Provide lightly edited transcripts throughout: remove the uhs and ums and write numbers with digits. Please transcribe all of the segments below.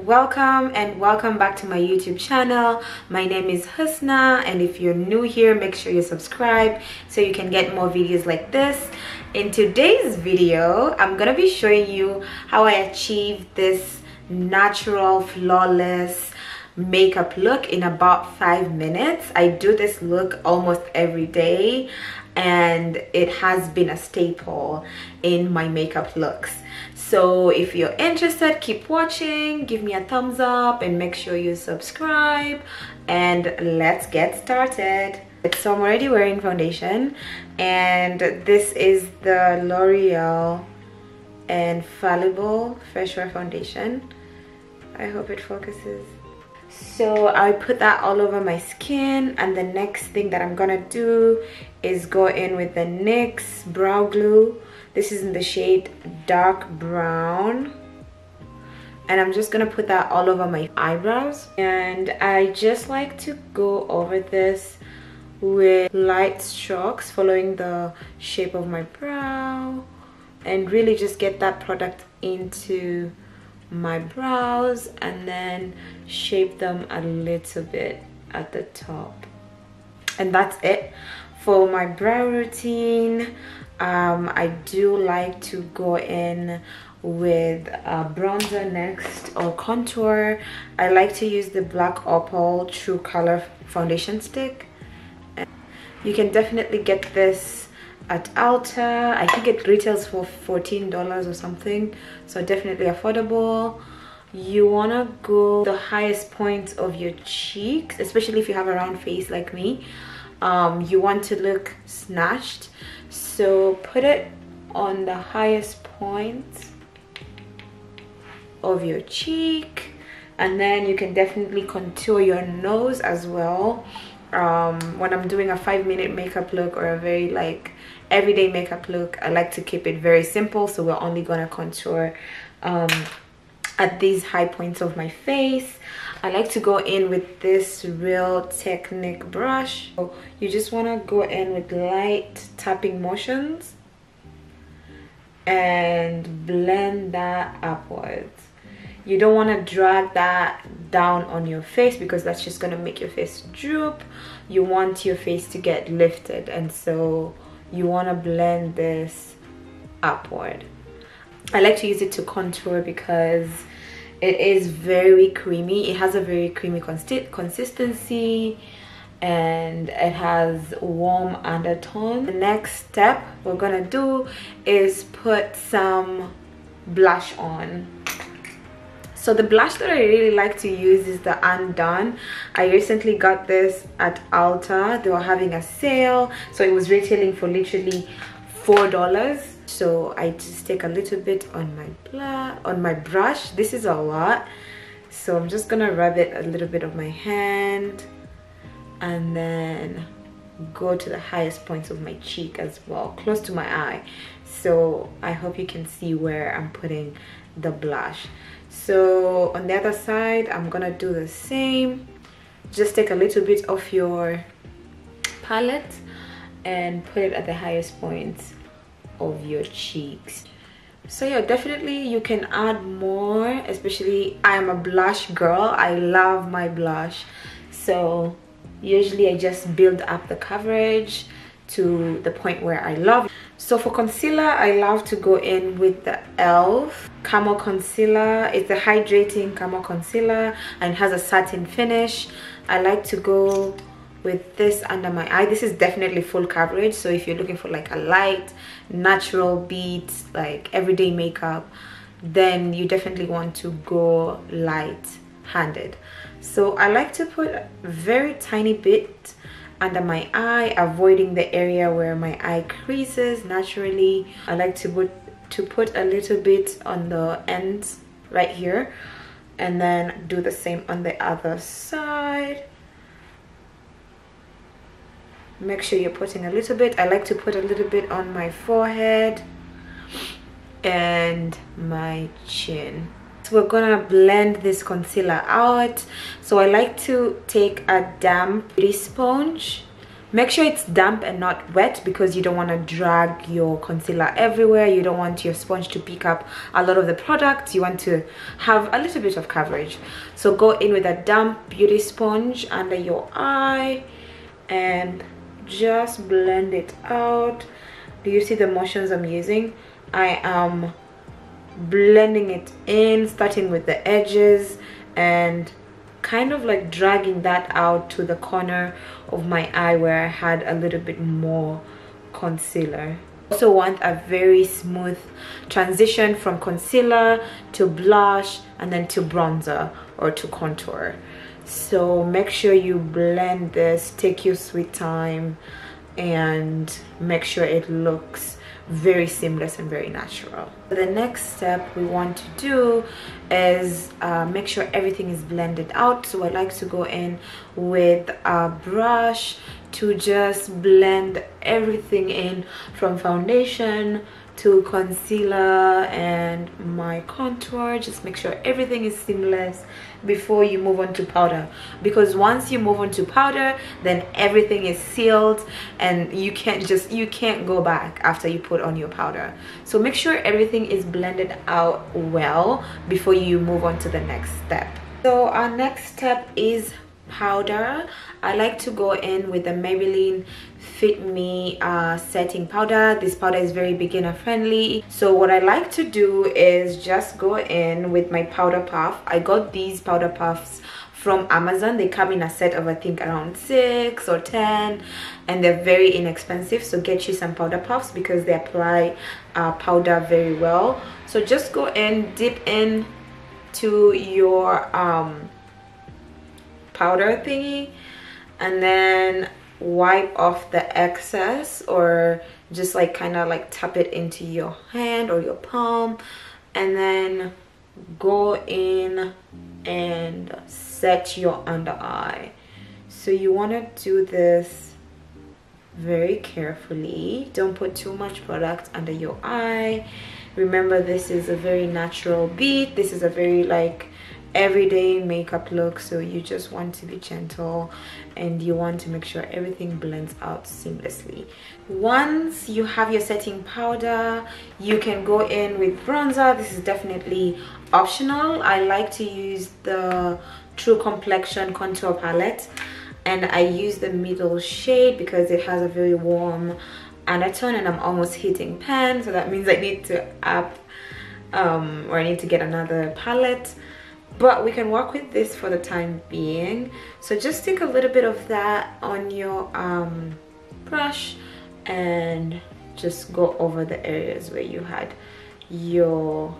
welcome and welcome back to my YouTube channel. My name is Husna, and if you're new here, make sure you subscribe so you can get more videos like this. In today's video, I'm gonna be showing you how I achieved this natural, flawless makeup look in about 5 minutes. I do this look almost every day, and it has been a staple in my makeup looks. So if you're interested, keep watching, give me a thumbs up, and make sure you subscribe, and let's get started. So I'm already wearing foundation, and this is the L'Oreal Infallible Fresh Wear Foundation. I hope it focuses. So I put that all over my skin, and the next thing that I'm gonna do is go in with the NYX brow glue. This is in the shade dark brown, and I'm just gonna put that all over my eyebrows. And I just like to go over this with light strokes following the shape of my brow, and really just get that product into my brows, and then shape them a little bit at the top. And that's it for my brow routine. I do like to go in with a bronzer next, or contour. I like to use the Black Opal True Color foundation stick. And you can definitely get this at Ulta. I think it retails for $14 or something, so definitely affordable. You want to go the highest points of your cheeks, especially if you have a round face like me. You want to look snatched, so put it on the highest point of your cheek, and then you can definitely contour your nose as well. When I'm doing a 5-minute makeup look or a very like everyday makeup look, I like to keep it very simple, so we're only gonna contour at these high points of my face. I like to go in with this Real Technique brush. So you just want to go in with light tapping motions and blend that upwards. You don't want to drag that down on your face, because that's just going to make your face droop. You want your face to get lifted, and so you want to blend this upward. I like to use it to contour because it is very creamy. It has a very creamy consistency, and it has warm undertone. The next step we're gonna do is put some blush on. So the blush that I really like to use is the Undone. I recently got this at Ulta. They were having a sale, so it was retailing for literally $4. So I just take a little bit on my brush. This is a lot, so I'm just gonna rub it a little bit of my hand, and then go to the highest points of my cheek as well, close to my eye. So I hope you can see where I'm putting the blush. So on the other side, I'm gonna do the same. Just take a little bit of your palette and put it at the highest points of your cheeks. So yeah, definitely you can add more, especially I am a blush girl. I love my blush, so usually I just build up the coverage to the point where I love it. So for concealer, I love to go in with the e.l.f. Camo Concealer. It's a hydrating camo concealer, and it has a satin finish. I like to go with this under my eye. This is definitely full coverage, so if you're looking for like a light natural beat, like everyday makeup, then you definitely want to go light handed. So I like to put a very tiny bit under my eye, avoiding the area where my eye creases naturally. I like to put a little bit on the ends right here, and then do the same on the other side. Make sure you're putting a little bit. I like to put a little bit on my forehead and my chin. So we're gonna blend this concealer out. So I like to take a damp beauty sponge, Make sure it's damp and not wet because you don't want to drag your concealer everywhere. You don't want your sponge to pick up a lot of the product. You want to have a little bit of coverage. So go in with a damp beauty sponge under your eye and just blend it out. Do you see the motions I'm using? I am blending it in, starting with the edges and kind of like dragging that out to the corner of my eye where I had a little bit more concealer. Also want a very smooth transition from concealer to blush and then to bronzer or to contour. So make sure you blend this, take your sweet time, and make sure it looks very seamless and very natural. The next step we want to do is make sure everything is blended out. So I like to go in with a brush to just blend everything in, from foundation to concealer and my contour. Just make sure everything is seamless before you move on to powder, because once you move on to powder, then everything is sealed and you can't go back after you put on your powder. So make sure everything is blended out well before you move on to the next step. So our next step is powder. I like to go in with the Maybelline Fit Me setting powder. This powder is very beginner friendly. So what I like to do is just go in with my powder puff. I got these powder puffs from Amazon. They come in a set of I think around 6 or 10 and they're very inexpensive. So get you some powder puffs because they apply powder very well. So just go in, dip in to your powder thingy and then wipe off the excess, or just like kind of like tap it into your hand or your palm, and then go in and set your under eye. So you want to do this very carefully. Don't put too much product under your eye. Remember, this is a very natural beat. This is a very like everyday makeup look, so you just want to be gentle and you want to make sure everything blends out seamlessly. Once you have your setting powder, you can go in with bronzer. This is definitely optional. I like to use the True Complexion contour palette and I use the middle shade because it has a very warm undertone and I'm almost hitting pan, so that means I need to up or I need to get another palette. But we can work with this for the time being. So just take a little bit of that on your brush and just go over the areas where you had your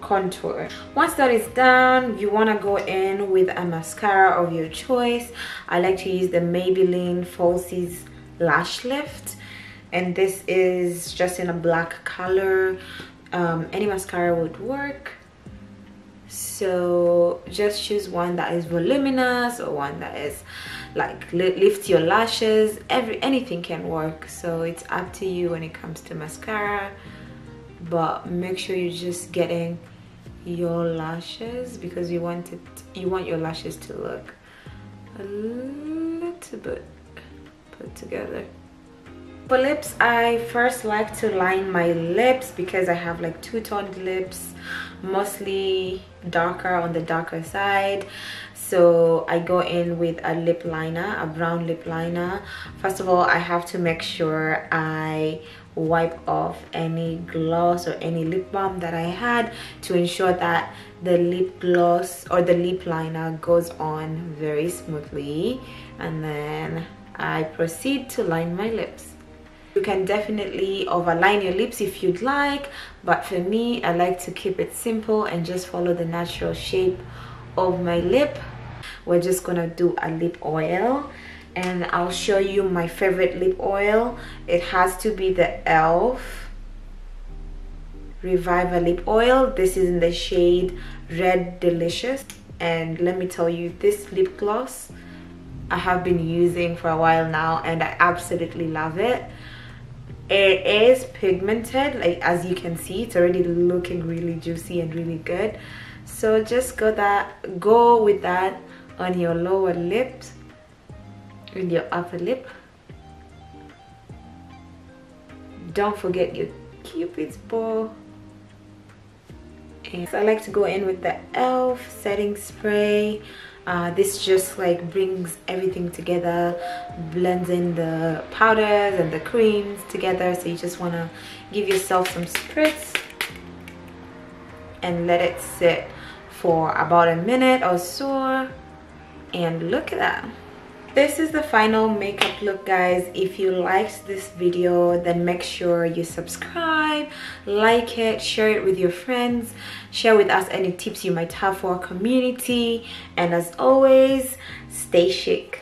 contour. Once that is done, you want to go in with a mascara of your choice. I like to use the Maybelline Falsies Lash Lift, and this is just in a black color. Any mascara would work. So just choose one that is voluminous or one that is like lift your lashes. Anything can work, so it's up to you when it comes to mascara, but make sure you're just getting your lashes because you want your lashes to look a little bit put together. For lips, I first like to line my lips because I have like two-toned lips, mostly darker on the darker side. So I go in with a lip liner, a brown lip liner. First of all, I have to make sure I wipe off any gloss or any lip balm that I had to ensure that the lip gloss or the lip liner goes on very smoothly, and then I proceed to line my lips. You can definitely overline your lips if you'd like, but for me, I like to keep it simple and just follow the natural shape of my lip. We're just gonna do a lip oil, and I'll show you my favorite lip oil. It has to be the e.l.f. Reviver lip oil. This is in the shade Red Delicious, and let me tell you, this lip gloss I have been using for a while now and I absolutely love it. It is pigmented, like as you can see, it's already looking really juicy and really good. So just go with that on your lower lips, with your upper lip, Don't forget your Cupid's bow. And I like to go in with the e.l.f. setting spray. This just like brings everything together, blends in the powders and the creams together. So you just want to give yourself some spritz and let it sit for about a minute or so. And look at that. This is the final makeup look, guys. If you liked this video, then make sure you subscribe, like it, share it with your friends, share with us any tips you might have for our community, and as always, stay chic.